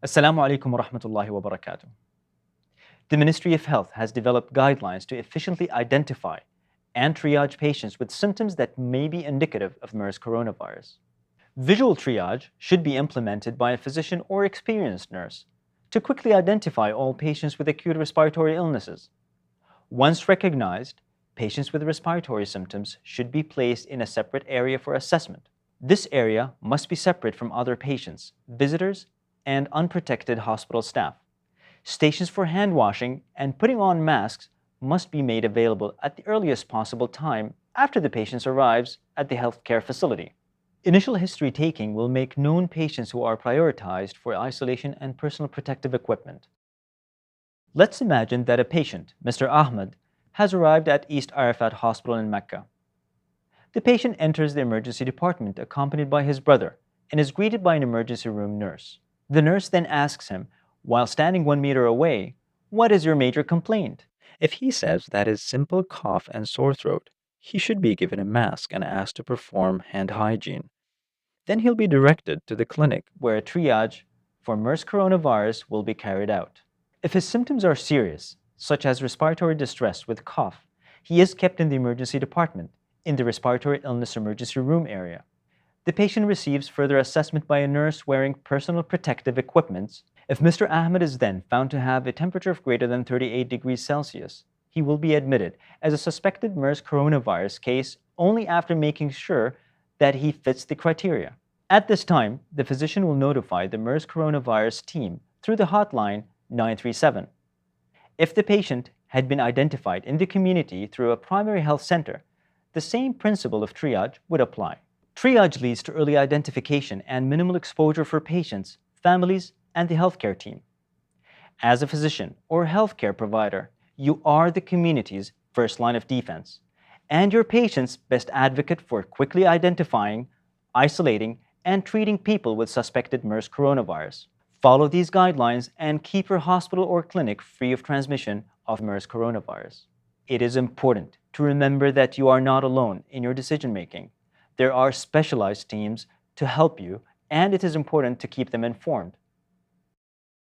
Assalamu alaikum wa rahmatullahi wa barakatuh. The Ministry of Health has developed guidelines to efficiently identify and triage patients with symptoms that may be indicative of MERS coronavirus. Visual triage should be implemented by a physician or experienced nurse to quickly identify all patients with acute respiratory illnesses. Once recognized, patients with respiratory symptoms should be placed in a separate area for assessment. This area must be separate from other patients, visitors, and unprotected hospital staff. Stations for hand washing and putting on masks must be made available at the earliest possible time after the patient arrives at the healthcare facility. Initial history taking will make known patients who are prioritized for isolation and personal protective equipment. Let's imagine that a patient, Mr. Ahmed, has arrived at East Arafat Hospital in Mecca. The patient enters the emergency department accompanied by his brother and is greeted by an emergency room nurse. The nurse then asks him, while standing 1 meter away, "What is your major complaint?" If he says that is simple cough and sore throat, he should be given a mask and asked to perform hand hygiene. Then he'll be directed to the clinic where a triage for MERS coronavirus will be carried out. If his symptoms are serious, such as respiratory distress with cough, he is kept in the emergency department in the respiratory illness emergency room area. The patient receives further assessment by a nurse wearing personal protective equipment. If Mr. Ahmed is then found to have a temperature of greater than 38 degrees Celsius, he will be admitted as a suspected MERS coronavirus case only after making sure that he fits the criteria. At this time, the physician will notify the MERS coronavirus team through the hotline 937. If the patient had been identified in the community through a primary health center, the same principle of triage would apply. Triage leads to early identification and minimal exposure for patients, families, and the healthcare team. As a physician or healthcare provider, you are the community's first line of defense and your patient's best advocate for quickly identifying, isolating, and treating people with suspected MERS coronavirus. Follow these guidelines and keep your hospital or clinic free of transmission of MERS coronavirus. It is important to remember that you are not alone in your decision making. There are specialized teams to help you, and it is important to keep them informed.